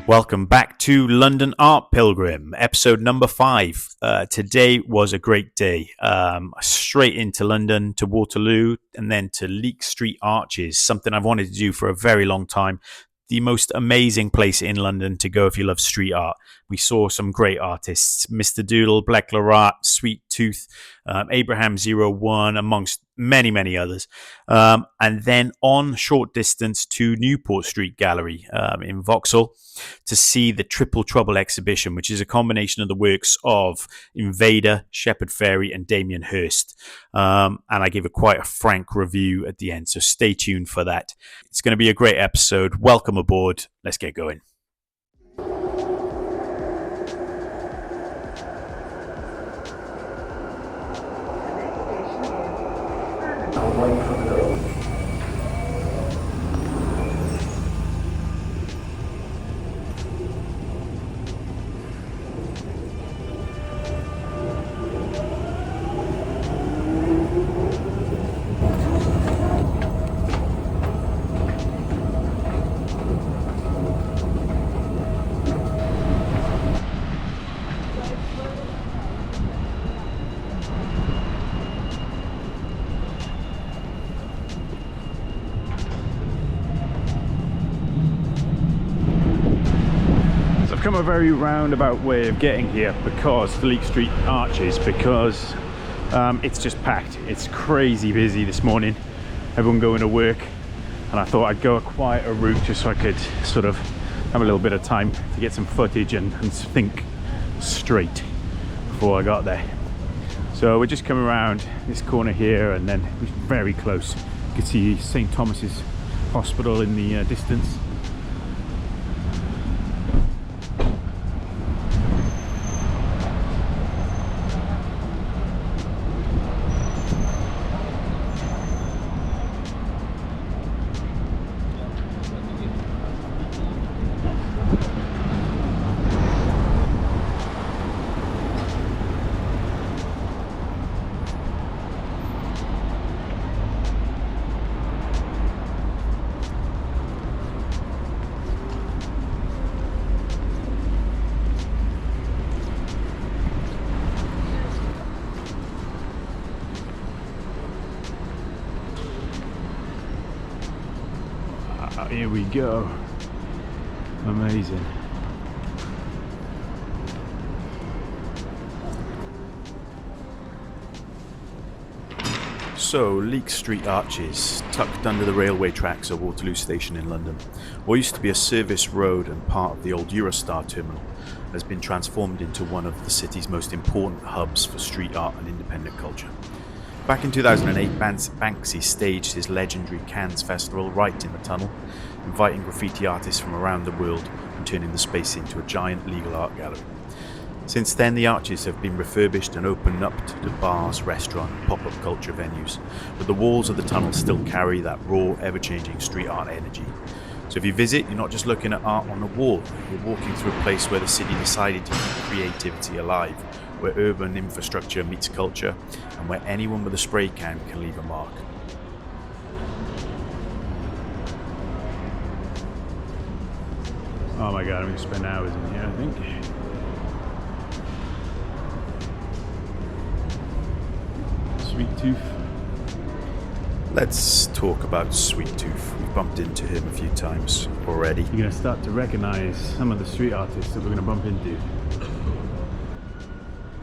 Welcome back to London Art Pilgrim, episode number 5. Today was a great day. Straight into London, to Waterloo, and then to Leake Street Arches, something I've wanted to do for a very long time. The most amazing place in London to go if you love street art. We saw some great artists, Mr. Doodle, Blek, Sweet Tooth, Abraham01, amongst many, many others. And then on short distance to Newport Street Gallery in Vauxhall to see the Triple Trouble exhibition, which is a combination of the works of Invader, Shepard, Fairey, and Damien Hirst. And I gave quite a frank review at the end, so stay tuned for that. It's going to be a great episode. Welcome aboard. Let's get going. Come a very roundabout way of getting here because the Leake Street Arches, because it's just packed. It's crazy busy this morning, everyone going to work, and I thought I'd go a quieter route just so I could sort of have a little bit of time to get some footage and think straight before I got there. So we're just coming around this corner here, and then we're very close. You can see St. Thomas's Hospital in the distance. Here we go. Amazing. So, Leake Street Arches, tucked under the railway tracks of Waterloo Station in London. What used to be a service road and part of the old Eurostar terminal has been transformed into one of the city's most important hubs for street art and independent culture. Back in 2008, Banksy staged his legendary Cannes Festival right in the tunnel, inviting graffiti artists from around the world and turning the space into a giant legal art gallery. Since then, the arches have been refurbished and opened up to bars, restaurant, and pop-up culture venues, but the walls of the tunnel still carry that raw, ever-changing street art energy. So if you visit, you're not just looking at art on a wall, you're walking through a place where the city decided to keep creativity alive, where urban infrastructure meets culture, and where anyone with a spray can leave a mark. Oh my god, I'm going to spend hours in here, I think. Sweet Tooth. Let's talk about Sweet Tooth. We've bumped into him a few times already. You're going to start to recognize some of the street artists that we're going to bump into.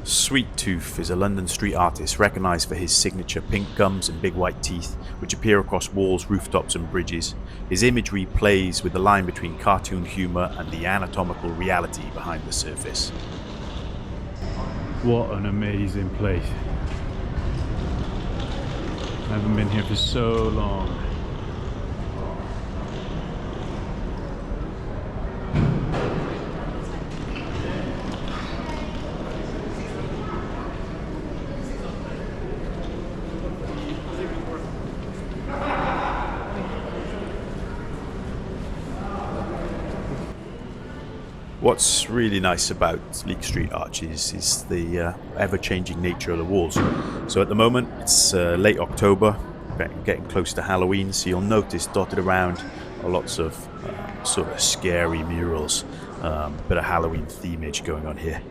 Sweet Tooth is a London street artist recognised for his signature pink gums and big white teeth, which appear across walls, rooftops and bridges. His imagery plays with the line between cartoon humour and the anatomical reality behind the surface. What an amazing place. I haven't been here for so long. What's really nice about Leake Street Arches is the ever-changing nature of the walls. So at the moment it's late October, getting close to Halloween, so you'll notice dotted around are lots of sort of scary murals, bit of Halloween themage going on here.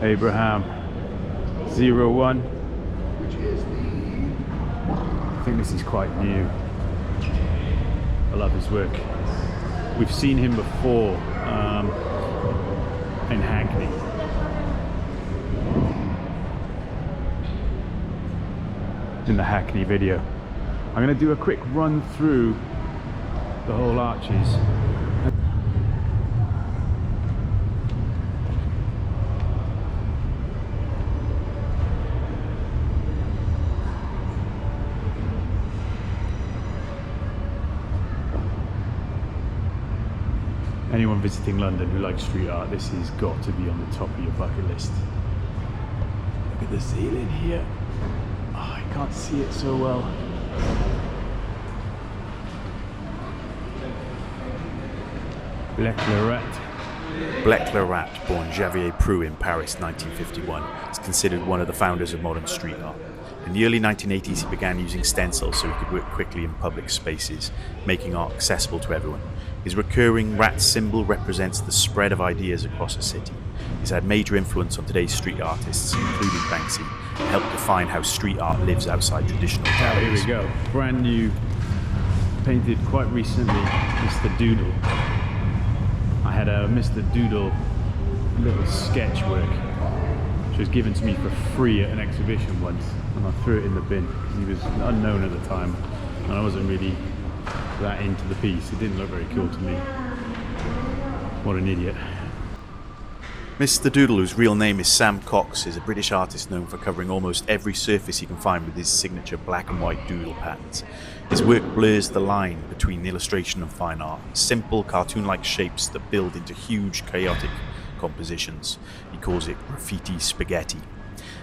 Abraham 01. I think this is quite new. I love his work. We've seen him before in Hackney. In the Hackney video. I'm going to do a quick run through the whole arches. Anyone visiting London who likes street art, this has got to be on the top of your bucket list. Look at the ceiling here. Oh, I can't see it so well. Blek, born Xavier Prou in Paris 1951, is considered one of the founders of modern street art. In the early 1980s, he began using stencils so he could work quickly in public spaces, making art accessible to everyone. His recurring rat symbol represents the spread of ideas across a city. He's had major influence on today's street artists, including Banksy, and helped define how street art lives outside traditional galleries. Here we go. Brand new, painted quite recently, Mr. Doodle. I had a Mr. Doodle little sketch work, which was given to me for free at an exhibition once, and I threw it in the bin because he was unknown at the time, and I wasn't really that into the piece. It didn't look very cool to me. What an idiot. Mr. Doodle, whose real name is Sam Cox, is a British artist known for covering almost every surface he can find with his signature black and white doodle patterns. His work blurs the line between illustration and fine art, simple cartoon-like shapes that build into huge chaotic compositions. He calls it graffiti spaghetti.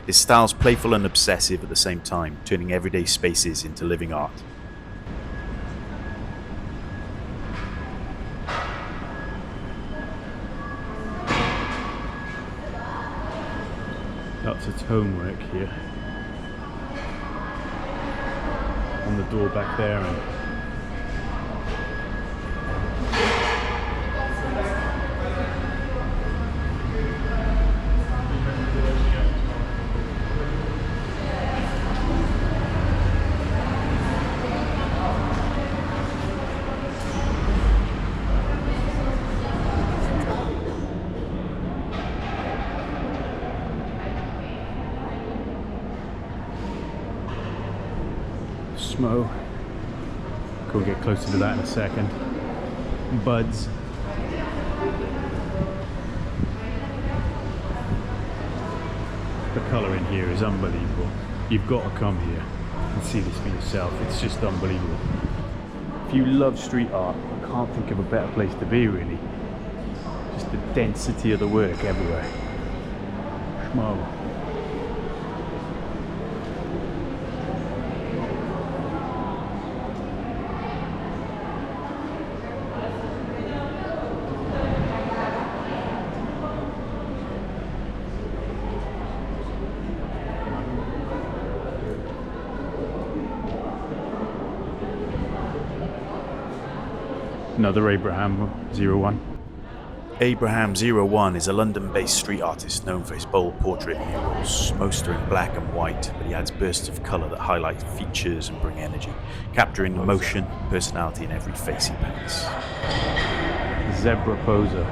His style's playful and obsessive at the same time, turning everyday spaces into living art. Lots of tone work here. On the door back there, and Smo. We'll get closer to that in a second. Buds. The colour in here is unbelievable. You've got to come here and see this for yourself. It's just unbelievable. If you love street art, I can't think of a better place to be, really. Just the density of the work everywhere. Schmo. Another Abraham 01. Abraham 01 is a London-based street artist known for his bold portrait murals. Most are in black and white, but he adds bursts of colour that highlight features and bring energy, capturing emotion and personality in every face he paints. Zebra poser.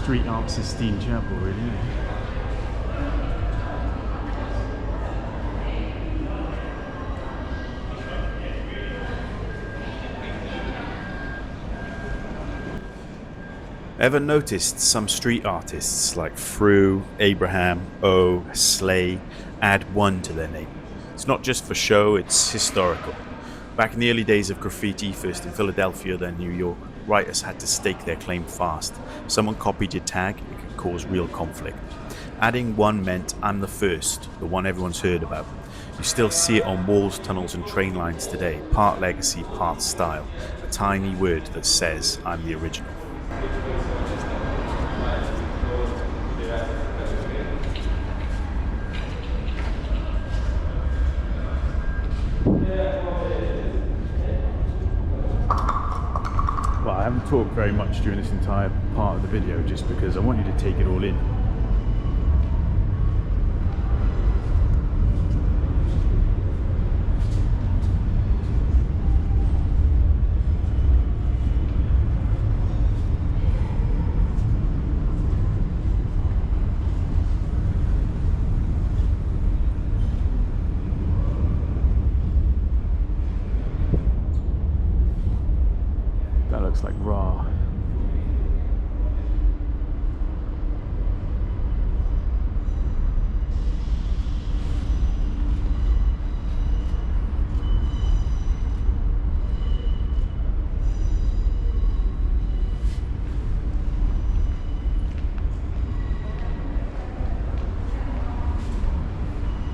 street art Sistine Chapel, really, isn't it? Ever noticed some street artists like Frew, Abraham, O, Slay add one to their name? It's not just for show, it's historical. Back in the early days of graffiti, first in Philadelphia, then New York, writers had to stake their claim fast. Someone copied your tag, it could cause real conflict. Adding one meant I'm the first, the one everyone's heard about. You still see it on walls, tunnels and train lines today, part legacy, part style. A tiny word that says I'm the original. Well, I haven't talked very much during this entire part of the video just because I want you to take it all in. Looks like raw.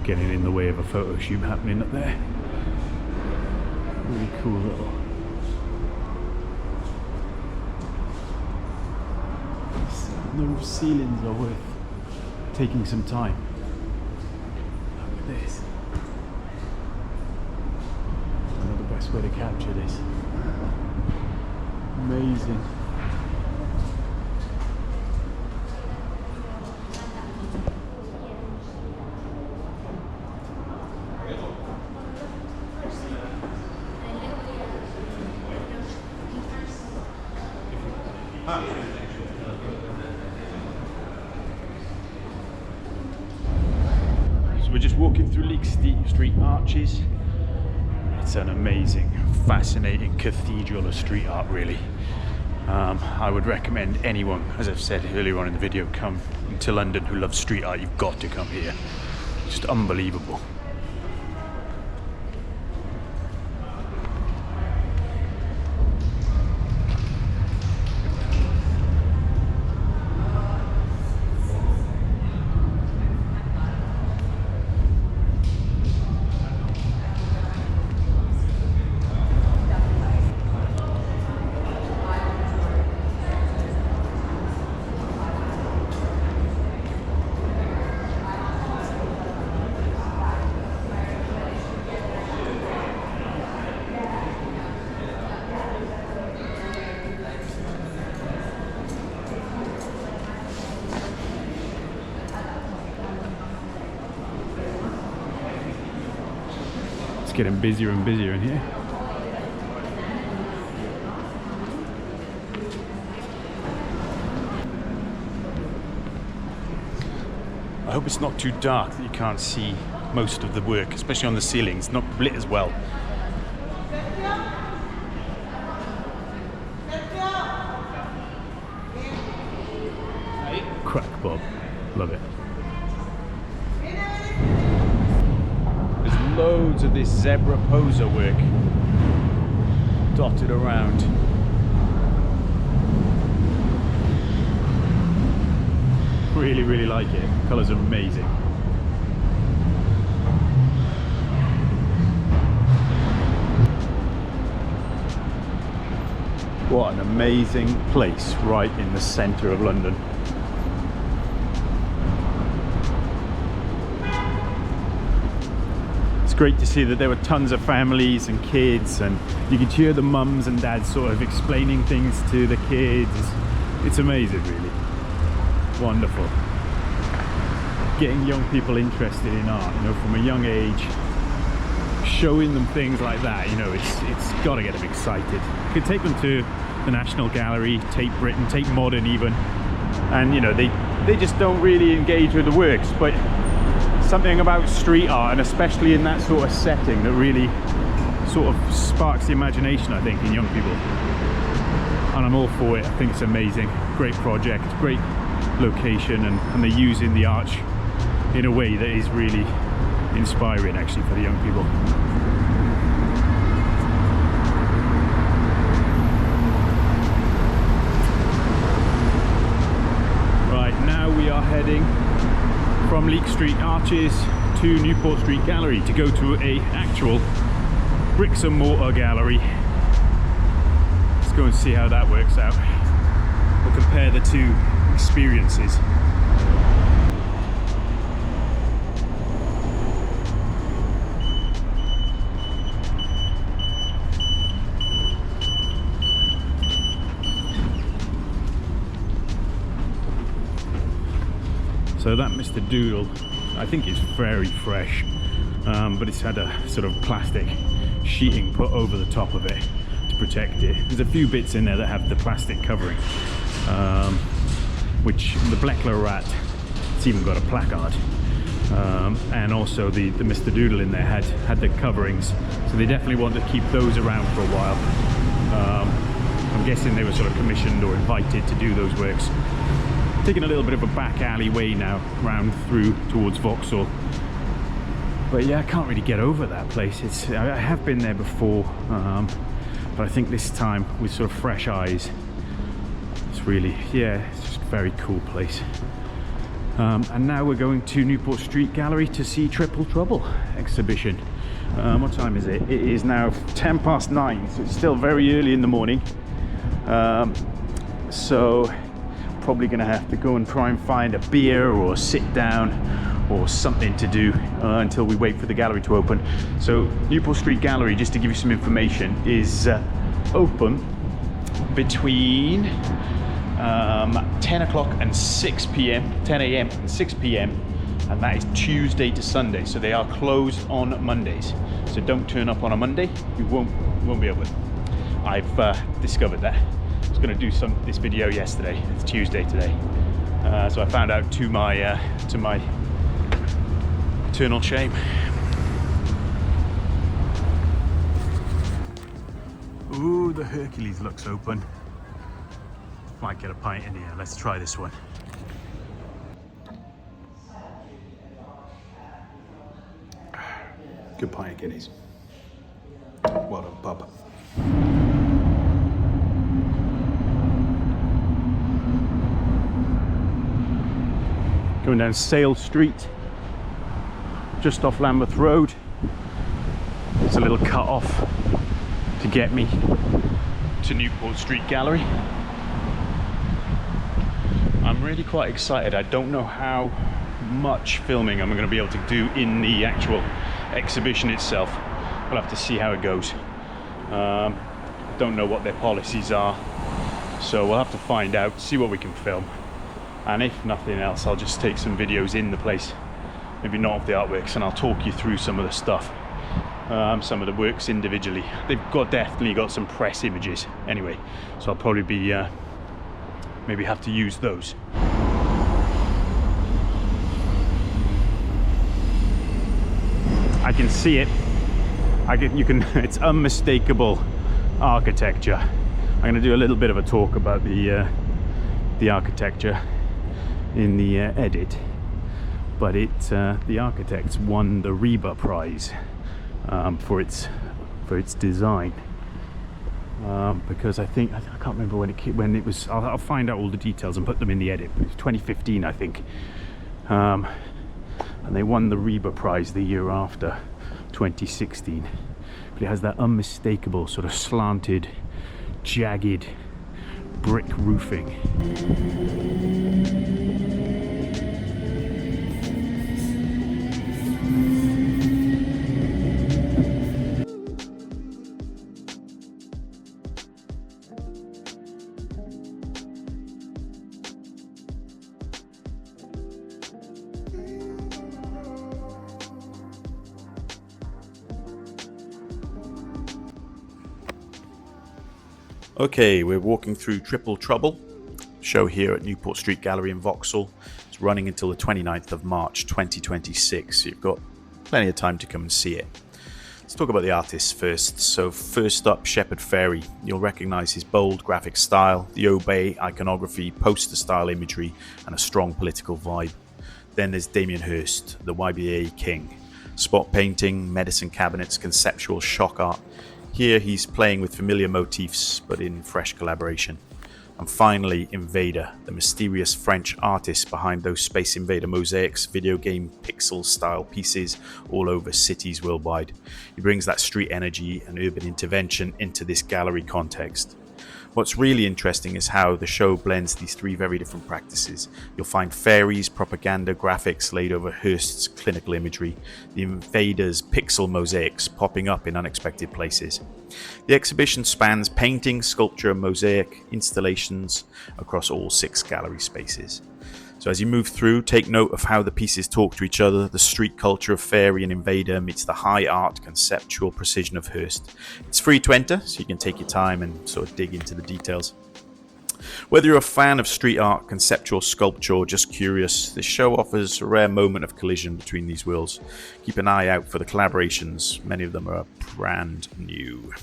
Getting in the way of a photo shoot happening up there. Really cool little. The ceilings are worth taking some time. Look at this. I don't know the best way to capture this. Amazing. So we're just walking through Leake Street Arches. It's an amazing, fascinating cathedral of street art, really. I would recommend anyone, as I've said earlier on in the video, come to London who loves street art. You've got to come here. Just unbelievable. Getting busier and busier in here. I hope it's not too dark that you can't see most of the work, especially on the ceilings, not lit as well. Crack Bob, love it. Loads of this zebra poser work dotted around. Really, really like it. Colours are amazing. What an amazing place right in the centre of London. Great to see that there were tons of families and kids, and you could hear the mums and dads sort of explaining things to the kids. It's amazing, really. Wonderful. Getting young people interested in art, you know, from a young age, showing them things like that, you know, it's got to get them excited. You could take them to the National Gallery, Tate Britain, Tate Modern even. and you know, they just don't really engage with the works. But something about street art, and especially in that sort of setting, that really sort of sparks the imagination, I think, in young people. And I'm all for it. I think it's amazing. Great project, great location, and they're using the arch in a way that is really inspiring, actually, for the young people. Right, now we are heading from Leake Street Arches to Newport Street Gallery to go to a actual bricks and mortar gallery. Let's go and see how that works out. We'll compare the two experiences. So that Mr. Doodle, I think it's very fresh, but it's had a sort of plastic sheeting put over the top of it to protect it. There's a few bits in there that have the plastic covering, which the Blek rat, it's even got a placard, and also the Mr. Doodle in there had the coverings, so they definitely want to keep those around for a while. I'm guessing they were sort of commissioned or invited to do those works. Taking a little bit of a back alleyway now, round through towards Vauxhall. But yeah, I can't really get over that place. I have been there before, but I think this time with sort of fresh eyes, it's really, yeah, it's just a very cool place. And now we're going to Newport Street Gallery to see Triple Trouble exhibition. What time is it? It is now 9:10, so it's still very early in the morning. So probably going to have to go and try and find a beer or sit down or something to do until we wait for the gallery to open. So Newport Street Gallery, just to give you some information, is open between 10 o'clock and 6 p.m, 10 a.m. and 6 p.m, and that is Tuesday to Sunday. So they are closed on Mondays. So don't turn up on a Monday. You won't be able to. I've discovered that. I was going to do this video yesterday. It's Tuesday today, so I found out to my eternal shame. Ooh, the Hercules looks open. Might get a pint in here. Let's try this one. Good pint of Guinness. What a pub. Going down Sale Street, just off Lambeth Road. It's a little cut off to get me to Newport Street Gallery. I'm really quite excited. I don't know how much filming I'm going to be able to do in the actual exhibition itself. We'll have to see how it goes. Don't know what their policies are, so we'll have to find out, see what we can film. And if nothing else, I'll just take some videos in the place, maybe not of the artworks, and I'll talk you through some of the stuff, some of the works individually. They've definitely got some press images anyway, so I'll probably be maybe have to use those. I can see it. It's unmistakable architecture. I'm going to do a little bit of a talk about the architecture in the edit, but the architects won the Reba Prize for its design, because I can't remember when it was. I'll find out all the details and put them in the edit. It was 2015, I think, and they won the Reba Prize the year after, 2016. But it has that unmistakable sort of slanted, jagged brick roofing. Okay, we're walking through Triple Trouble, Show here at Newport Street Gallery in Vauxhall. It's running until the 29th of March 2026, so you've got plenty of time to come and see it. Let's talk about the artists first. So first up, Shepard Fairey. You'll recognise his bold graphic style, the obey iconography, poster style imagery and a strong political vibe. Then there's Damien Hirst, the YBA king. Spot painting, medicine cabinets, conceptual shock art. Here he's playing with familiar motifs but in fresh collaboration. And finally, Invader, the mysterious French artist behind those Space Invader mosaics, video game pixel-style pieces all over cities worldwide. He brings that street energy and urban intervention into this gallery context. What's really interesting is how the show blends these three very different practices. You'll find Fairey's propaganda graphics laid over Hirst's clinical imagery, the Invader's pixel mosaics popping up in unexpected places. The exhibition spans painting, sculpture, mosaic, installations across all 6 gallery spaces. So as you move through, take note of how the pieces talk to each other. The street culture of Fairey and Invader meets the high art conceptual precision of Hirst. It's free to enter, so you can take your time and sort of dig into the details. Whether you're a fan of street art, conceptual sculpture, or just curious, this show offers a rare moment of collision between these worlds. Keep an eye out for the collaborations. Many of them are brand new.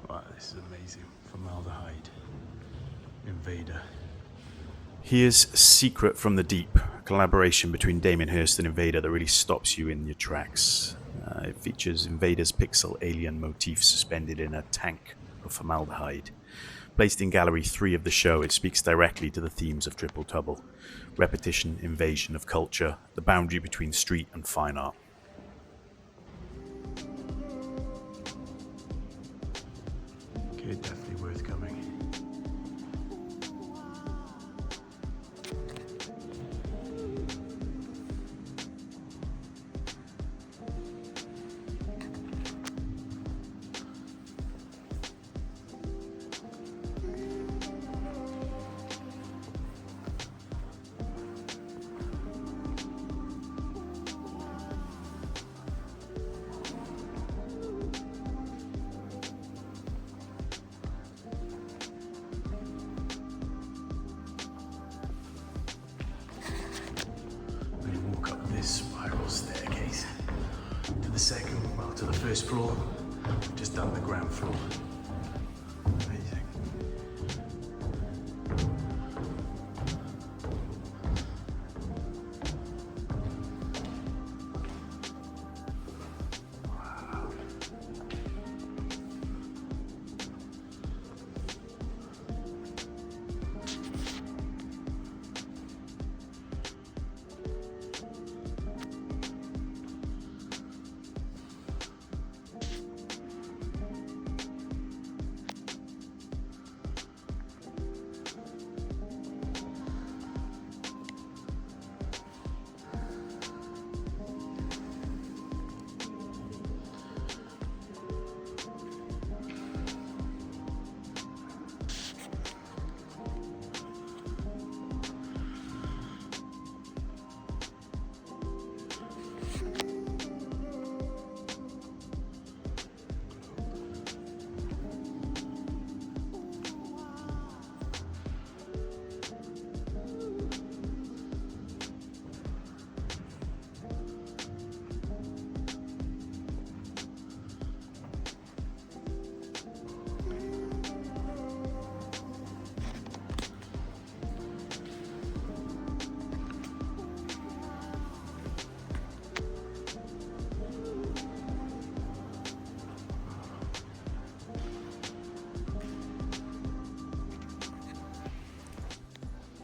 Wow, this is amazing. Formaldehyde. Invader. Here's Secret from the Deep, a collaboration between Damien Hirst and Invader that really stops you in your tracks. It features Invader's pixel alien motif suspended in a tank of formaldehyde. Placed in Gallery 3 of the show, it speaks directly to the themes of Triple Trouble. Repetition, invasion of culture, the boundary between street and fine art. Okay, definitely worth coming. Spiral staircase to the first floor. We've just done the ground floor. Amazing. Wow.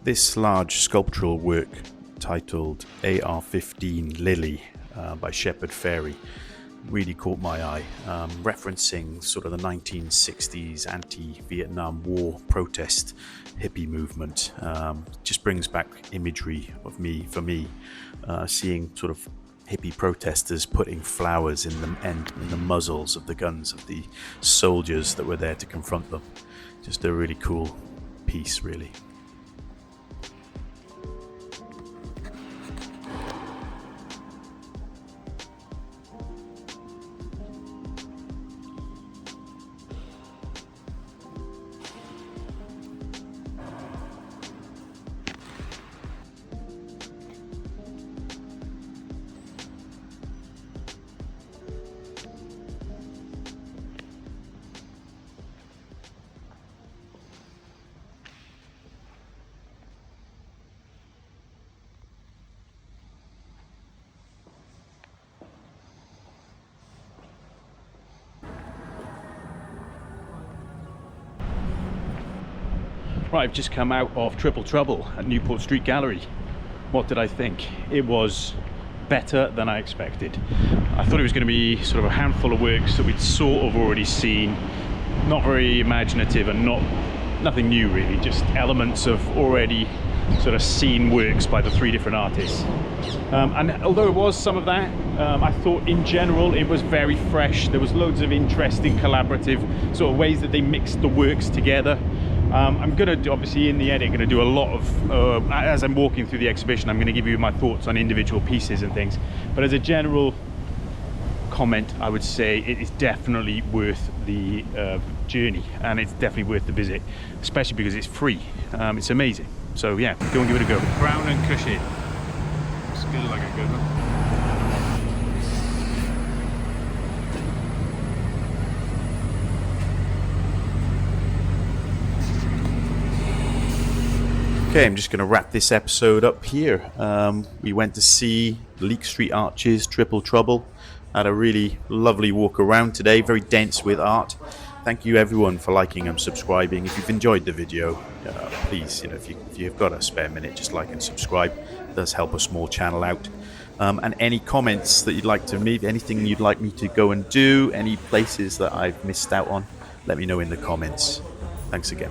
This large sculptural work titled AR-15 Lily by Shepard Fairey really caught my eye, referencing sort of the 1960s anti-Vietnam War protest hippie movement. Just brings back imagery of for me, seeing sort of hippie protesters putting flowers in the muzzles of the guns of the soldiers that were there to confront them. Just a really cool piece, really. Right, I've just come out of Triple Trouble at Newport Street Gallery. What did I think? It was better than I expected. I thought it was going to be sort of a handful of works that we'd sort of already seen, not very imaginative and nothing new really, just elements of already sort of seen works by the three different artists. And although it was some of that, I thought in general it was very fresh. There was loads of interesting collaborative sort of ways that they mixed the works together. I'm going to, obviously in the edit, going to do a lot of, as I'm walking through the exhibition, I'm going to give you my thoughts on individual pieces and things. But as a general comment, I would say it is definitely worth the journey, and it's definitely worth the visit, especially because it's free. It's amazing. So yeah, go and give it a go. Brown and cushy. It's good, like a good one. Okay, I'm just going to wrap this episode up here. We went to see Leake Street Arches, Triple Trouble. Had a really lovely walk around today, very dense with art. Thank you everyone for liking and subscribing. If you've enjoyed the video, please, if you've got a spare minute, just like and subscribe. It does help a small channel out. And any comments that you'd like to leave, anything you'd like me to go and do, any places that I've missed out on, let me know in the comments. Thanks again.